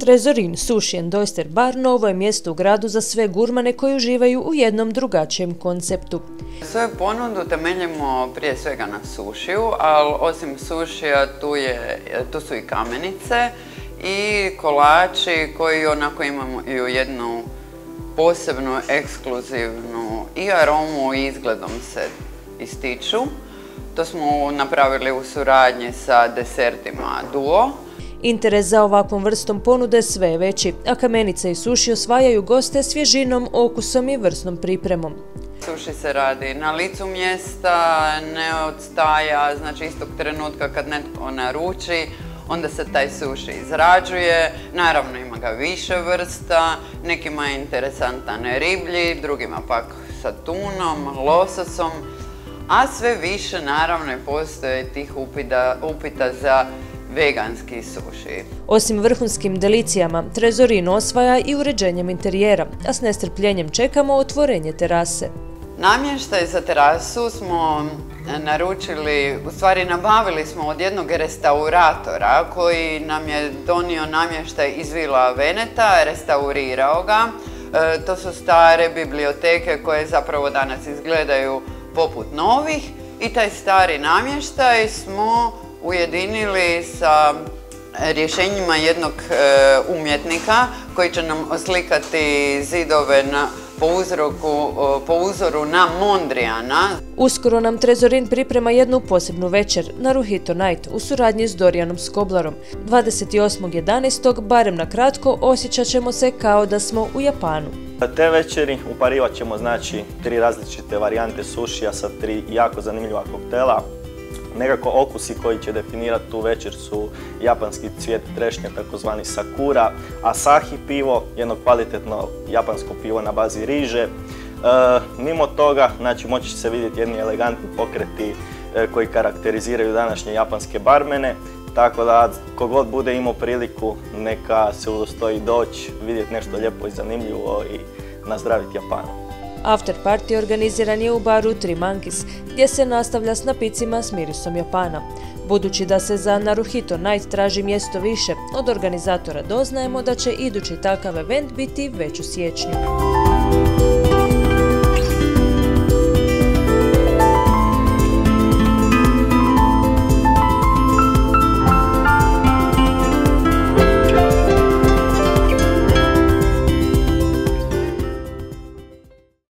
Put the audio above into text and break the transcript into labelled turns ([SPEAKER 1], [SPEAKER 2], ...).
[SPEAKER 1] Trezorin Sushi and Oyster Bar novo je mjesto u gradu za sve gurmane koji uživaju u jednom drugačijem konceptu.
[SPEAKER 2] Svoju ponudu temeljimo prije svega na sušiju, ali osim sušija tu su i kamenice i kolači koji onako imaju jednu posebnu, ekskluzivnu i aromu i izgledom se ističu. To smo napravili u suradnji sa desertima Duo.
[SPEAKER 1] Interes za ovakvom vrstom ponude sve je veći, a kamenice i suši osvajaju goste svježinom, okusom i vrsnom pripremom.
[SPEAKER 2] Suši se radi na licu mjesta, ne odstaja, znači istog trenutka kad netko naruči, onda se taj suši izrađuje. Naravno ima ga više vrsta, nekima je interesantan riblji, drugima pak sa tunom, lososom, a sve više naravno postoje tih upita za veganski suši.
[SPEAKER 1] Osim vrhunskim delicijama, Trezorin osvaja i uređenjem interijera, a s nestrpljenjem čekamo otvorenje terase.
[SPEAKER 2] Namještaj za terasu smo naručili, u stvari nabavili smo od jednog restauratora koji nam je donio namještaj iz Vila Veneta, restaurirao ga. To su stare biblioteke koje zapravo danas izgledaju poput novih i taj stari namještaj smo ujedinili sa rješenjima jednog umjetnika koji će nam oslikati zidove po uzoru na Mondrijana.
[SPEAKER 1] Uskoro nam Trezorin priprema jednu posebnu večer, Naruhito Night, u suradnji s Dorijanom Skoblarom. 28.11. barem na kratko osjećat ćemo se kao da smo u Japanu.
[SPEAKER 3] Te večeri uparivat ćemo znači 3 različite varijante sušija sa 3 jako zanimljiva koktela. Nekako okusi koji će definirati tu večer su japanski cvijet trešnje, takozvani sakura, asahi pivo, jedno kvalitetno japansko pivo na bazi riže. Mimo toga, znači, moći će se vidjeti jedni elegantni pokreti koji karakteriziraju današnje japanske barmene, tako da kogod bude imao priliku neka se udostoji doći, vidjeti nešto lijepo i zanimljivo i nazdraviti Japanu.
[SPEAKER 1] After party organiziran je u baru Three Monkeys, gdje se nastavlja s napicima s mirisom Japana. Budući da se za Naruhito Night traži mjesto više, od organizatora doznajemo da će idući takav event biti već u siječnju.